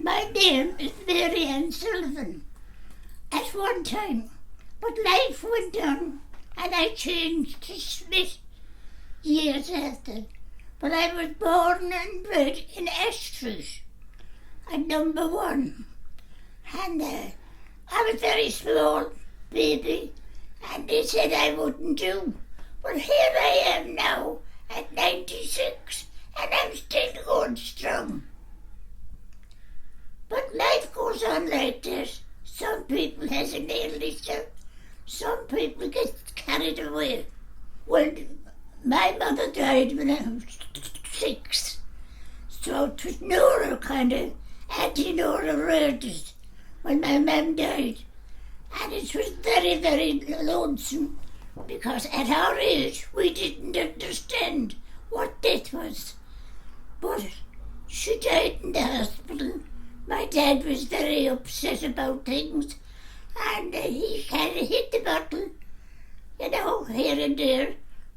My name is Anne Sullivan at one time, but life went on and I changed to Smith years after. But I was born and bred in Street at number 1. And I was very small baby, and they said I wouldn't do. But here I am now at 96, and I'm still going strong. But life goes on like this. Some people has an illness, some people get carried away. Well, my mother died when I was 6, so it was Nora, kind of Auntie Nora Rogers, when my mum died. And it was very, very lonesome, because at our age we didn't understand what death was. But she died in the hospital. My dad was very upset about things, and he kind of hit the bottle, here and there.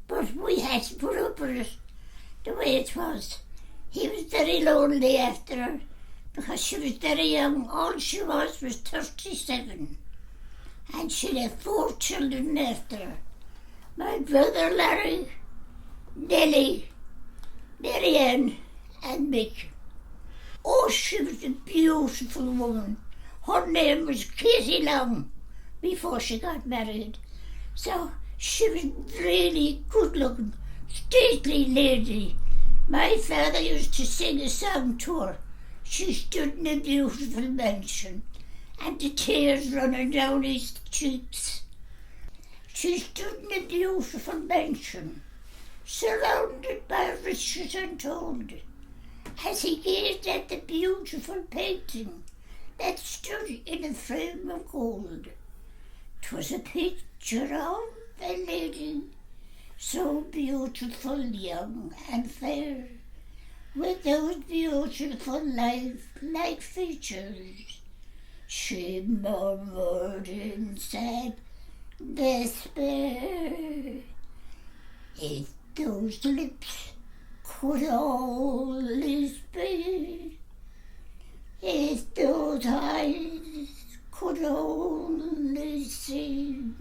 But we had to put up with it the way it was. He was very lonely after her, because she was very young. All she was 37. And she left 4 children after her. My brother Larry, Nellie, Marianne, and Mick. Oh, she was a beautiful woman. Her name was Katie Long before she got married. So she was really good looking, stately lady. My father used to sing a song to her. She stood in a beautiful mansion, and the tears running down his cheeks. She stood in a beautiful mansion, surrounded by riches untold, as he gazed at the beautiful painting that stood in a frame of gold. 'Twas a picture of a lady, so beautiful, young and fair, with those beautiful life-like features. She murmured in sad despair, if those lips could only speak, if those eyes could only see,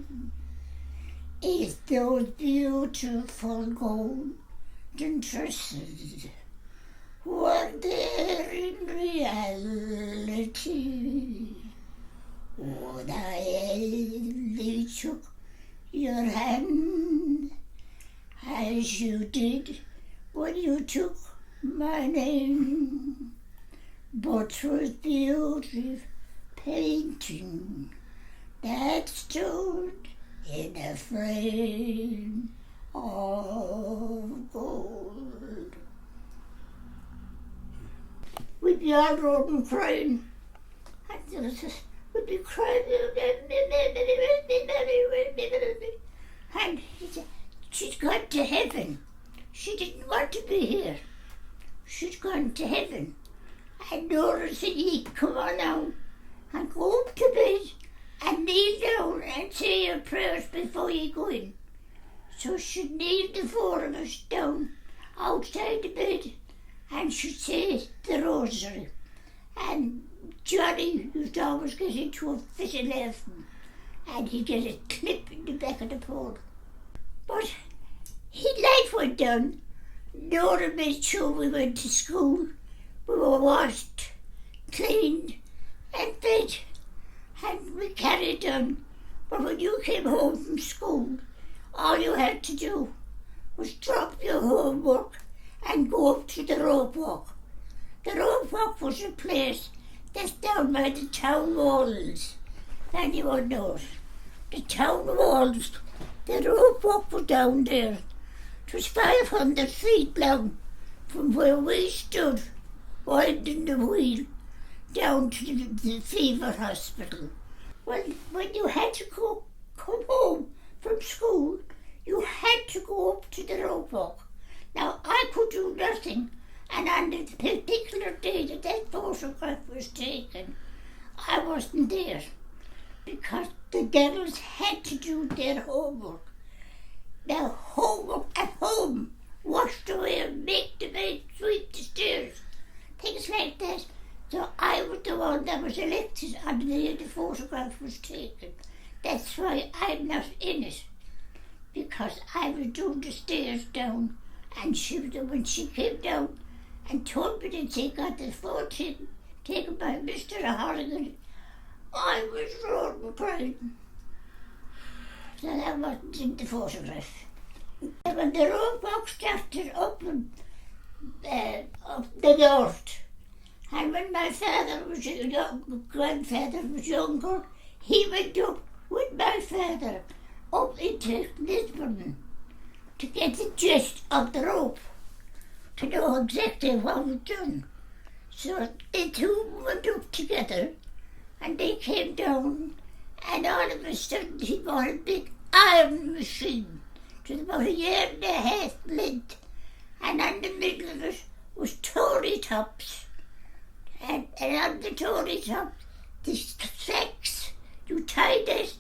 if those beautiful golden tresses were there in reality, would I only took your hand as you did when you took my name. But 'twas beauty painting that stood in a frame of gold. We'd be all rolling crying. We'd be crying. And he said, she's gone to heaven. She didn't want to be here. She's gone to heaven. And Nora said, "Ye come on now and go up to bed and kneel down and say your prayers before you go in." So she'd kneel the 4 of us down outside the bed, and she'd say the rosary. And Johnny used to always get into a fit of laughing, and he'd get a clip in the back of the pole. But life went on. Nora made sure we went to school. We were washed, cleaned, and fed, and we carried on. But when you came home from school, all you had to do was drop your homework and go up to the rope walk. The rope walk was a place that's down by the town walls. Anyone knows? The town walls, the rope walk was down there. It was 500 feet long from where we stood, winding the wheel, down to the fever hospital. Well, when you had to come home from school, you had to go up to the rope walk. Now, I could do nothing, and on the particular day that that photograph was taken, I wasn't there, because the girls had to do their homework. Now, homework at home, wash the way and make the bed, sweep the stairs, things like that. So I was the one that was elected on the day the photograph was taken. That's why I'm not in it. Because I was doing the stairs down, and when she came down and told me that she got the phone taken by Mr. Horrigan, I was roaring crying. So that wasn't in the photograph. And when the road boxed after up the north, and when my father was grandfather was younger, he went up with my father up into Lisbon to get the gist of the rope, to know exactly what was done. So the two went up together, and they came down, and all of a sudden he bought a big iron machine. It was about 1.5 years length, and on the middle of it was Tory tops. And on the Tory tops, the sacks, you tied it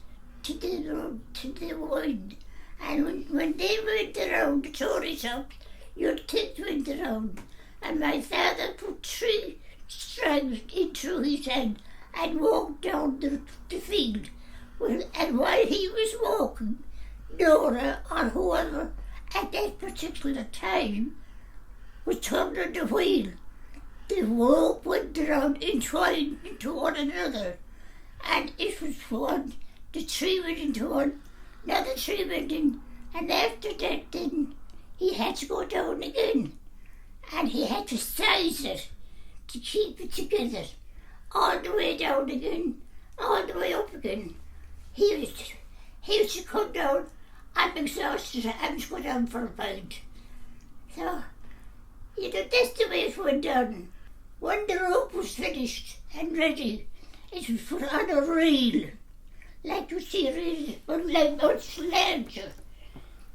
to the wind. And when they went around the Tory tops, your kids went around. And my father put 3 strands into his hand and walked down the field. Well, and while he was walking, Nora, or whoever at that particular time, was turning the wheel. The rope went around entwined into one another, and it was one. The 3 went into one, another 3 went in, and after that then he had to go down again, and he had to size it to keep it together, all the way down again, all the way up again. He was to come down. I'm exhausted, I must go down for a pint. So, that's the way it went down. When the rope was finished and ready, it was put on a reel, like you see reels, but like much larger.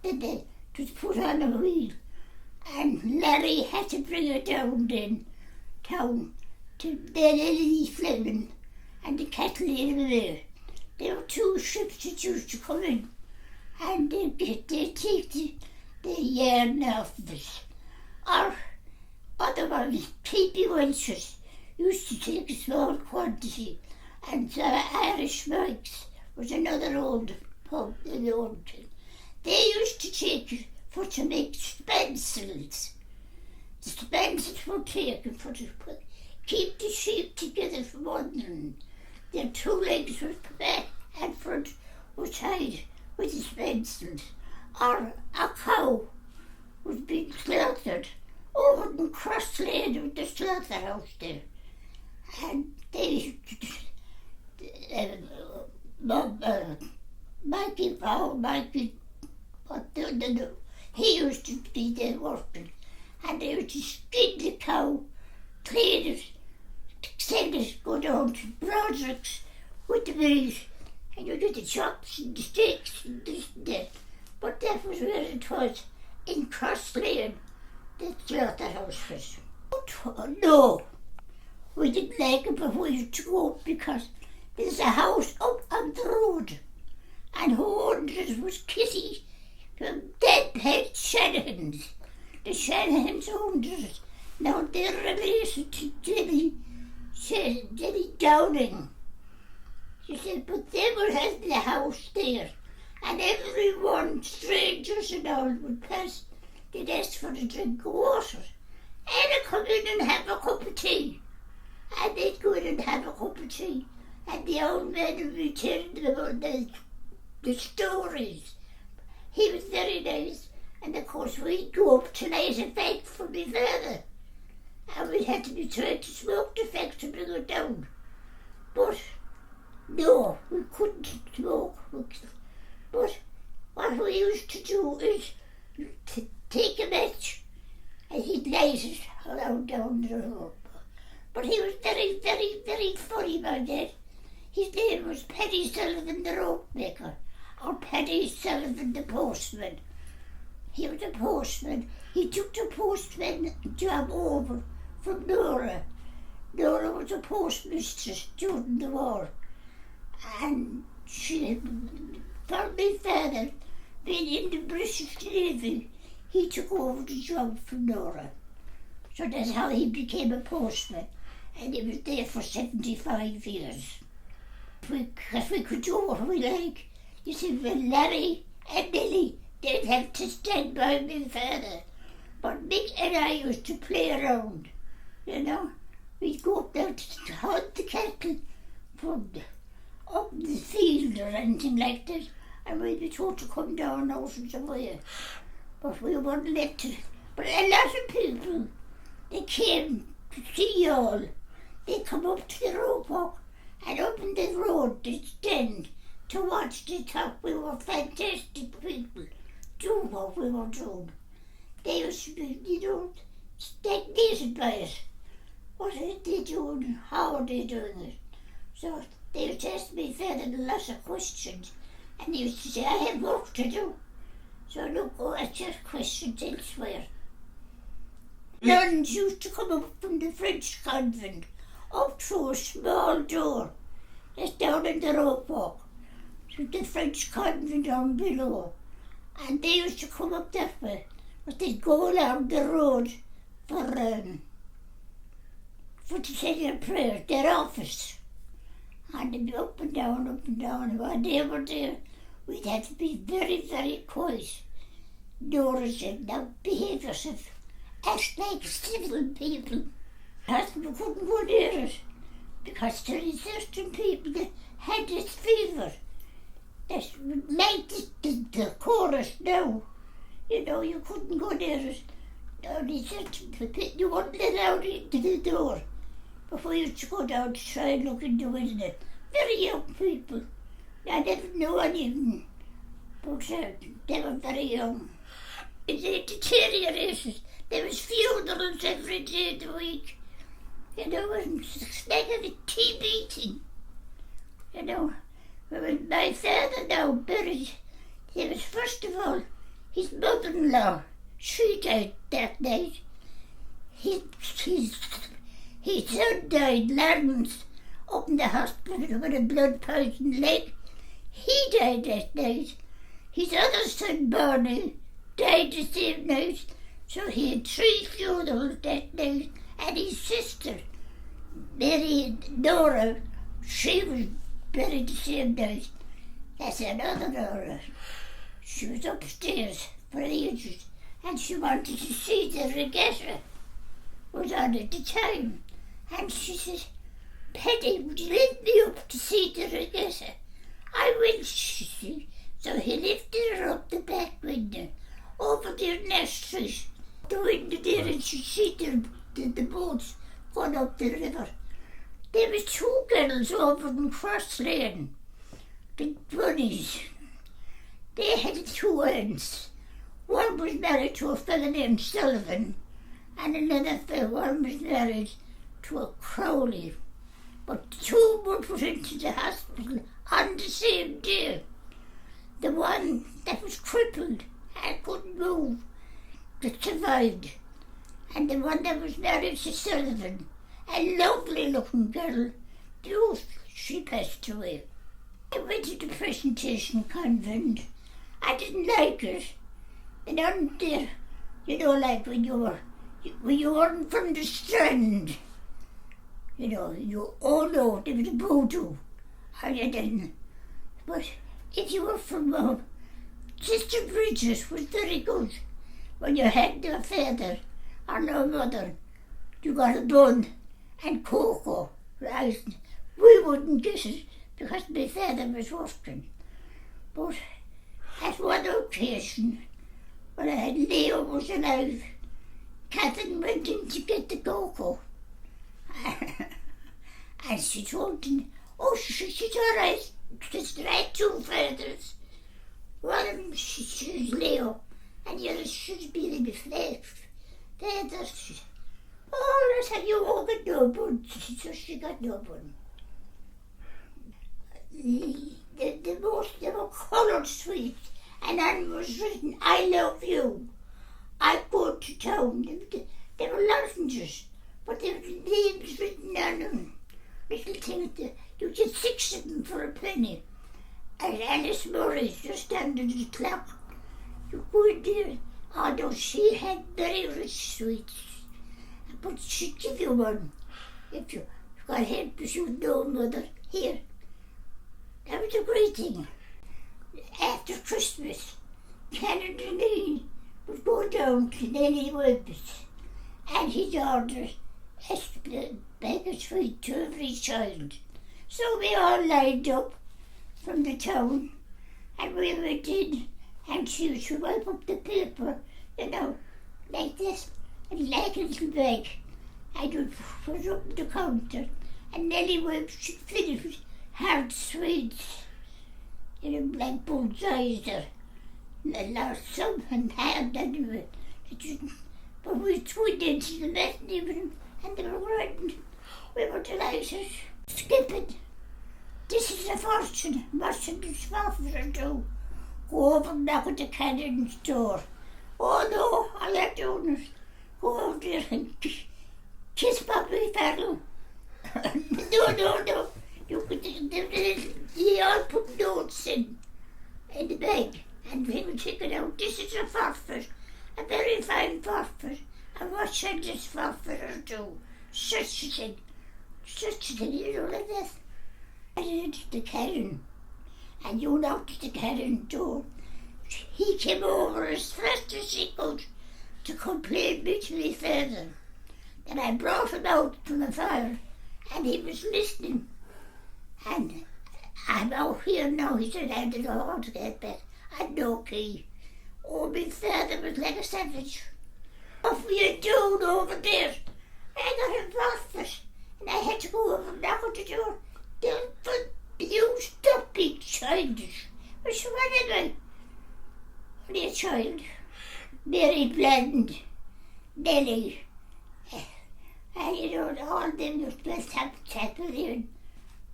Then it was put on a wheel, and Larry had to bring it down town to Lily Fleming and the cattle in there. There were 2 ships that used to come in, and they take the yarn off of it. Or otherwise, P.P. Welch's used to take a small quantity, and Irish Mike's was another old pub in the old town. They used to take it to make spancels. The spancels were taken to keep the sheep together from wandering. Their 2 legs were back and front were tied with the spancels. Or a cow was being slaughtered over in Cross Lane with the slaughterhouse there. And they he used to be there working, and they used to skin the cow, clean it, send it, go down to Broderick's with the meat, and you get the chops and the steaks and this and that. But that was where it was, in Cross Lane, the slaughterhouse was. No, we didn't like it, but we used to go because there's a house up on the road, and who owned it was Kitty, the deadhead Shanahans. The Shanahans owned it. Now they're related to Jenny Downing. She said, but they were having the house there, and everyone, strangers and all, would pass. They'd ask for a drink of water, and they'd come in and have a cup of tea. And they'd go in and have a cup of tea, and the old man would be telling them about the stories. He was very nice, and of course we'd go up to light a fact for my father, and we'd have to be trying to smoke the fact to bring it down. But no, we couldn't smoke. But what we used to do is to take a match, and he'd light it around down the road. But he was very, very, very funny, my dad. His name was Paddy Sullivan the rope maker, or Paddy Sullivan the postman. He was a postman. He took the postman job over from Nora. Nora was a postmistress during the war. And she, for my father, being in the British Navy, he took over the job from Nora. So that's how he became a postman. and he was there for 75 years. Because we could do what we like. You see, when Larry and Billy, they'd have to stand by me father. But Mick and I used to play around, you know. We'd go up there to hunt the cattle from up the field or anything like that, and we'd be told to come down out of the way. But we weren't let to. But a lot of people, they came to see Youghal. They come up to the road walk and up in the road they stand to watch. They thought we were fantastic people, do what we were doing. They used to be, you know, stagnated by it. What are they doing? How are they doing it? So they used to ask me father a lot of questions, and he used to say, I have work to do. So look, go at your questions elsewhere. Nuns used to come up from the French convent, up through a small door that's down in the rope walk, to the French convent down below. And they used to come up that way, but they'd go along the road for to say their prayers, their office. And they'd be up and down, and while they were there, we'd have to be very, very quiet. Nora said, now behave yourself. Act like civil people. We couldn't go near it because there is certain people that had this fever that made the chorus now. You know, you couldn't go near it. Only certain people, you weren't allowed into the door. But we used to go down to try and look in the window. Very young people. I never knew any of them, but they were very young. It deteriorated. There was funerals every day of the week. You know, and it's like a tea meeting. You know, when my father now buried, there was first of all his mother-in-law. She died that night. His son died, Lawrence, up in the hospital with a blood poison leg. He died that night. His other son, Barney, died the same night. So he had 3 funerals that night, and his sister, Mary Nora, she was buried the same night. That's another Nora. She was upstairs for ages, and she wanted to see the regatta. Was on at the time, and she said, Penny, would you lift me up to see the regatta? I will, she said. So he lifted her up the back window, over the nurseries, the window there, and she see the boats going up the river. There was 2 girls over in Cross Lane, the bunnies. They had 2 aunts. One was married to a fellow named Sullivan, and another fellow, one was married to a Crowley. But the 2 were put into the hospital on the same day. The one that was crippled and couldn't move, that survived. And the one that was married to Sullivan, a lovely looking girl, she passed away. I went to the presentation convent. I didn't like it. And on there, you know, like when you weren't from the Strand, you know, oh no, there was a voodoo, or you didn't. But if you were from Sister Bridget was very good. When you had no father or no mother, you got a bun and cocoa. Right? We wouldn't get it because my father was working. But at one occasion, when I had Leo was alive, Catherine went in to get the cocoa. And she told him, oh, she's all right. She's right, 2 fathers. One of them, she's Leo, and the other should be the father. Oh, that's how you all get no bun. So she got no bun. There were coloured sweets, and on was written, I love you. I go to town. There were lozenges, but there were names written on them. Little things, you get 6 of them for a penny. And Alice Murray's just under the clock. You go in there. Although she had very rich sweets, but she'd give you one. if you got help, you should know mother here. That was a great thing. After Christmas, Canada Lee would go down to Nelly Webb's and he'd order a bag of sweet to every child. So we all lined up from the town and we went in and she used to wipe up the paper, you know, like this, and like a little bag. I would put it up the counter and Nelly Webb should fill it with hard sweets, you know, like bullseyes or some and hard anyway. But we went into the matinee room and they were grand. We were delighted. Skipping. This is a fortune. What should this father do? Go over and knock at the cannon's door. Oh no, all I'm doing is go over there and kiss Bobby Farrell. No. They all put notes in the bag and we would take it out. This is a forfeit, a very fine forfeit. And what should this forfeiter do? Such a thing, you know, like that. I entered the cabin, and you knocked at the cabin door. He came over as fast as he could to complain me to my father. Then I brought him out from the fire, and he was listening. And I'm out here now, he said, I don't know how to get back. I had no key. Oh, my father was like a savage. Off we had down over there. I got a breakfast, and I had to go over and knock on the door. You stop being childish. Which one am I? Only a child. Mary Bland, Nelly, and you know, all them used to chapel in,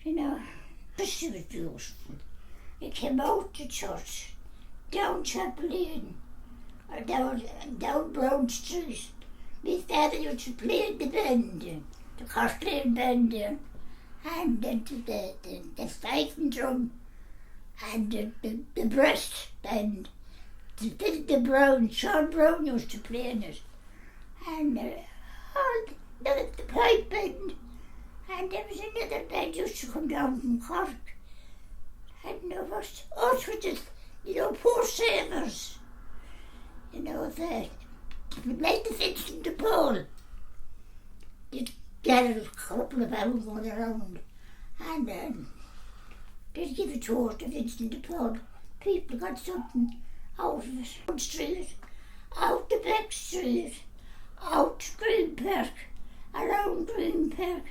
you know. This was beautiful. We came out to church, down Chapel Inn, or down Brown Street. My father used to play in the band, the Cork band there, and then the fighting drum, and the brass band. Sean Brown used to play in it, and all the pipe band, and there was another band used to come down from Cork. I don't know what, us were just, you know, poor savers, you know, like the Vincent de Paul. They'd gather a couple of hours going around, and they'd give a tour to Vincent de Paul. People got something out of it. Out street, out the back street, out to Green Park, around Green Park.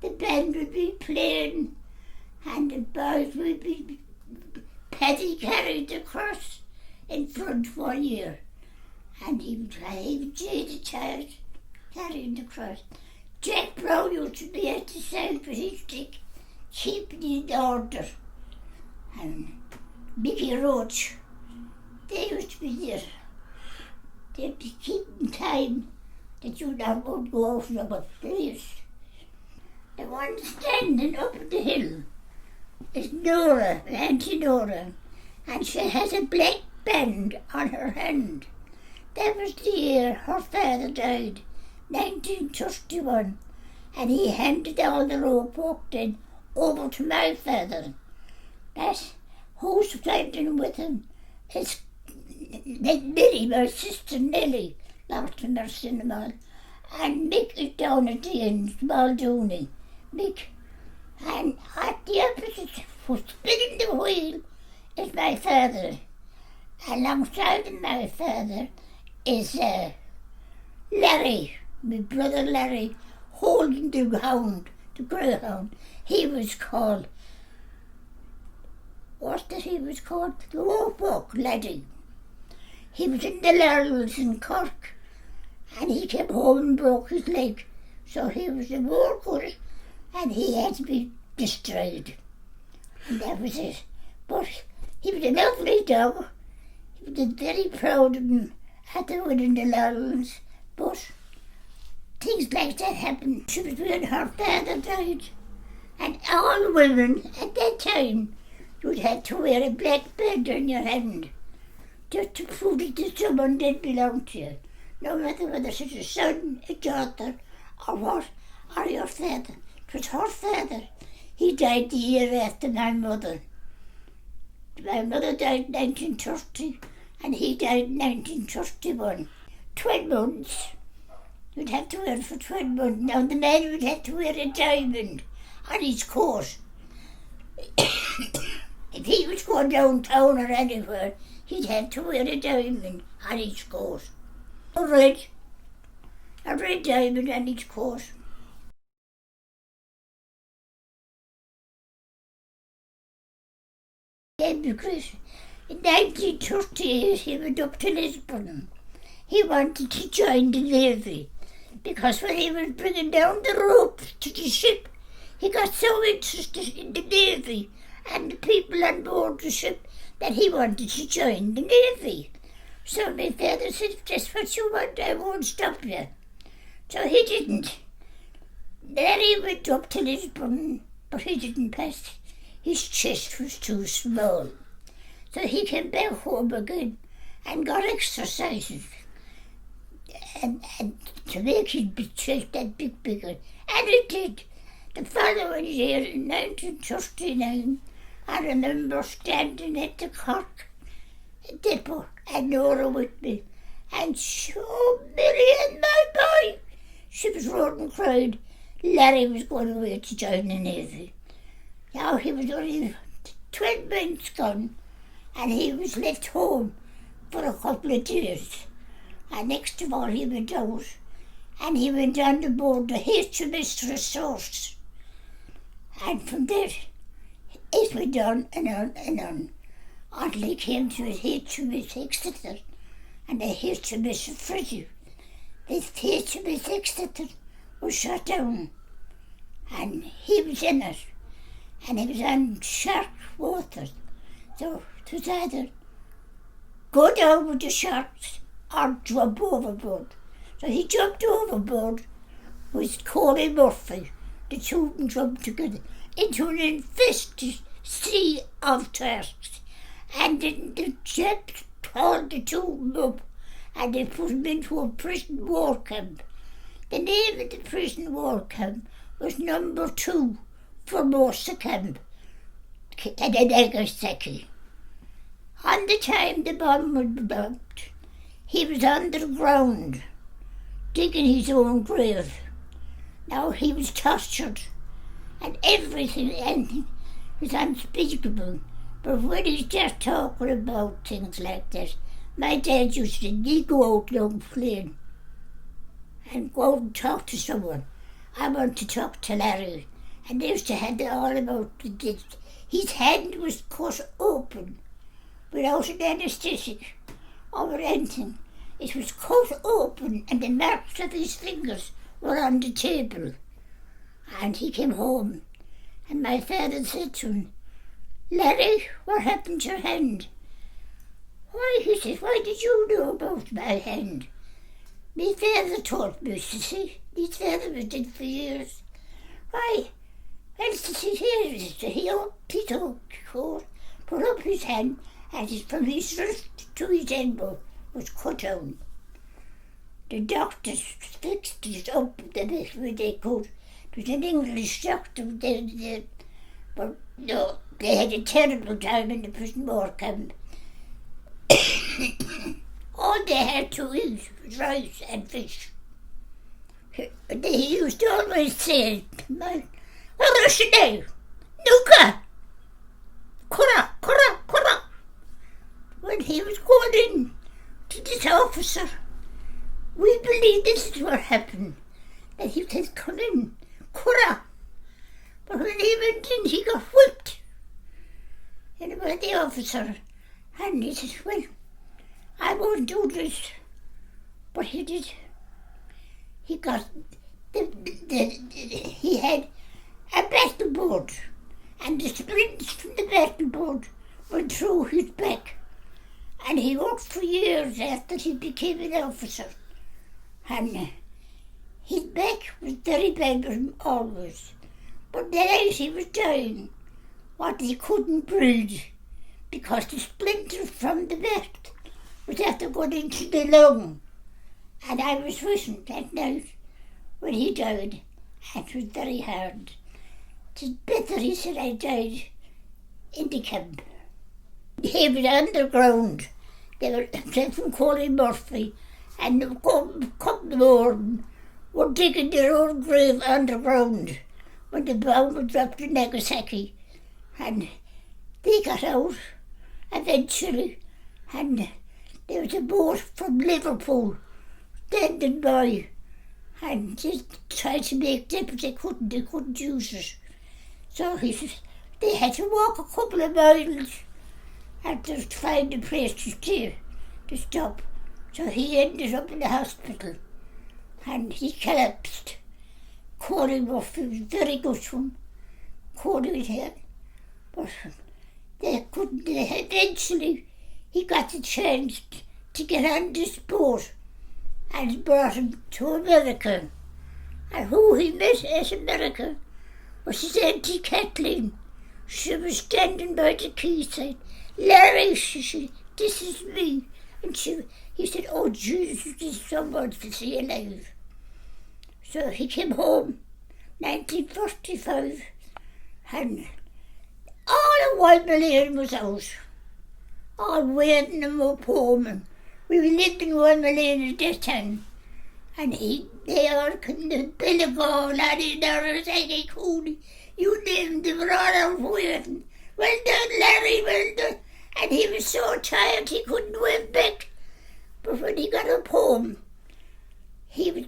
The band would be playing, and the boys would be. Paddy carried the cross in front 1 year, and he would say the child carrying the cross. Jack Brown used to be at the side with his stick, keeping it in order, and Mickey Roach, they used to be there. They'd be keeping time that you not would go over about this. The one standing up the hill is Nora, Auntie Nora, and she has a black band on her hand. That was the year her father died, 1931, and he handed all the rope walk then over to my father. That's who's standing with him is Nelly, my sister Nelly, lost in her cinema, and Mick is down at the end, Muldooney, Mick. And at the opposite, for spinning the wheel, is my father. Alongside of my father is Larry, my brother Larry, holding the hound, the greyhound. He was called, he was called? The Walk Laddie. He was in the Laurels in Cork, and he came home and broke his leg. So he was a worker, and he had to be destroyed. And that was it. But he was a lovely dog. He was very proud of him at the winning the Laurels. But things like that happened. She was when her father died. And all women at that time, you'd have to wear a black band on your hand, just to prove that someone did belong to you. No matter whether it's a son, a daughter, or what. or your father. It was her father. He died the year after my mother. My mother died in 1930 and he died in 1931. 12 months. You'd have to wear it for 12 months. Now the man would have to wear a diamond on his coat. If he was going downtown or anywhere, he'd have to wear a diamond on his coat. A red diamond on his coat. Because in 1938 he went up to Lisbon. He wanted to join the Navy because when he was bringing down the rope to the ship, he got so interested in the Navy and the people on board the ship that he wanted to join the Navy. So my father said, if that's what you want, I won't stop you. So he didn't. Then he went up to Lisbon, but he didn't pass. His chest was too small. So he came back home again and got exercises and to make his big chest that bigger. And it did. The following year, in 1939, I remember standing at the Cork depot and Nora with me. And so Millie and my boy, she was rolling crying. Larry was going away to join the Navy. Now he was only 12 months gone and he was left home for a couple of days. And next of all he went out and he went on the board the HMS Resource. And from there it went on and on and on until he came to his HMS Exeter and the HMS Freddie. This HMS Exeter was shut down and he was in it. And he was on shark water. So it was either go down with the sharks or jump overboard. So he jumped overboard with Corey Murphy. The two of them jumped together into an infested sea of sharks. And the Japs hauled the two of them up and they put them into a prison war camp. The name of the prison war camp was Number 2. Formosa camp in Nagasaki. On the time the bomb was dropped, he was underground, digging his own grave. Now he was tortured, and everything was unspeakable. But when he started talking about things like that, my dad used to say, "You go out on the plane and go out and talk to someone. I want to talk to Larry." And they used to have it all about this. His hand was cut open without an anaesthetic or anything. It was cut open and the marks of his fingers were on the table. And he came home and my father said to him, "Larry, what happened to your hand?" "Why," he said, "why did you know about my hand?" My father told me, you see. His father was dead for years. "Why, he opened his own coat, put up his hand, and from his wrist to his elbow was cut down. The doctors fixed it up the best way they could. It was an English doctor there, but no, they had a terrible time in the prison war camp. All they had to eat was rice and fish. They used to always say, "What is it now? Nuka! Kura!" When he was going in to this officer, we believe this is what happened. That he said, "Come in, Kura." But when he went in, he got whipped. And by the officer, and he said, "Well, I won't do this." But he did. He got he had a battleboard, and the splints from the battleboard went through his back. And he worked for years after he became an officer. And his back was very bad with him always. But the night he was dying, he couldn't breathe because the splinter from the back was after going into the lung. And I was with him that night when he died. It was very hard. It was better, he said, I died in the camp. He was underground. They were from Corey Murphy, and a couple more were digging their own grave underground when the bomb was dropped in Nagasaki. And they got out eventually, and there was a boat from Liverpool standing by, and just tried to make them, but they couldn't use it. So they had to walk a couple of miles and just find a place to stop. So he ended up in the hospital and he collapsed. Corey Murphy was very good to him. Corey was here. But eventually he got the chance to get on this boat and brought him to America. And who he met at America was his Auntie Kathleen. She was standing by the quayside. Larry, she said, this is me. And he said, oh Jesus, there's someone to see alive. So he came home, 1945, and all of 1 million was out. All waiting them up home. And we lived in 1 million at that time. And they all couldn't Billabong, Laddie, Norris, Eddie Cooney, you named them, were all out waiting. Well done, Larry, well done. And he was so tired he couldn't wait back. But when he got up home, he was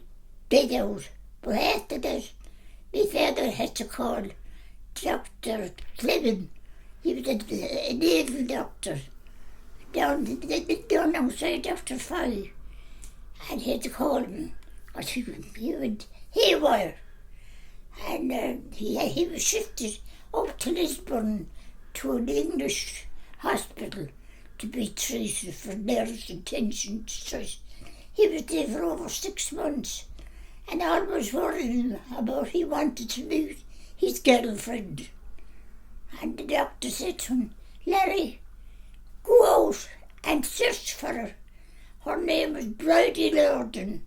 dead out. But after that, my father had to call Dr. Fleming. He was a naval doctor down outside Dr. Foley. And he had to call him, because he went haywire. And he was shifted up to Lisbon to an English hospital to be treated for nerves and tension stress. He was there for over 6 months, and I was worrying about he wanted to meet his girlfriend. And the doctor said to him, Larry, go out and search for her. Her name was Bridie Lorden.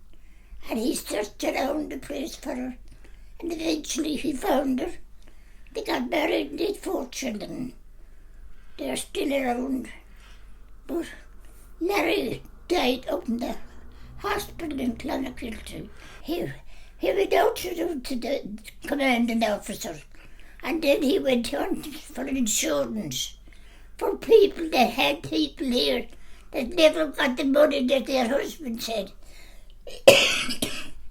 And he searched around the place for her, and eventually he found her. They got married and they had 4 children. They're still around. But Larry died up in the hospital in Clonakilty. He went out to the commanding officer, and then he went on for insurance for people that had people here that never got the money that their husbands had.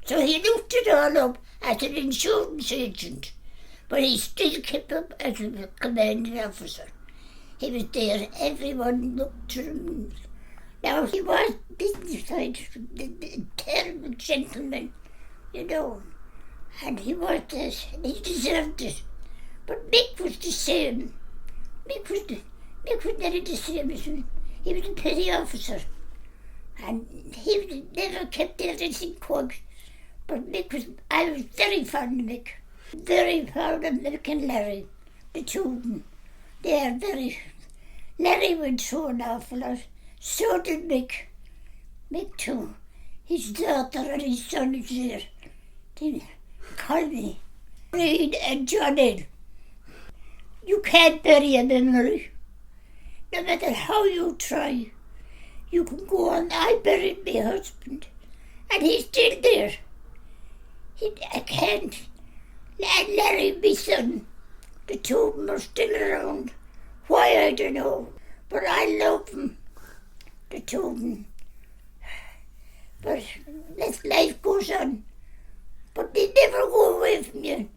So he looked it all up as an insurance agent, but he still kept up as a commanding officer. He was there, everyone looked to him. Now he was business-side, a terrible gentleman, you know, and he was this, and he deserved it. But Mick was the same. Mick was nearly the same as him. He was a petty officer, and he never kept everything quiet. But I was very fond of Mick. Very proud of Mick and Larry, the two of them. They are very... Larry went through an awful lot. So did Mick. Mick too. His daughter and his son is there. They call me Reed and Johnny. You can't bury a memory. No matter how you try, you can go on. I buried my husband, and he's still there. I can't. And Larry, my son, the two of them are still around. Why, I don't know. But I love them, the two of them. But life goes on. But they never go away from you.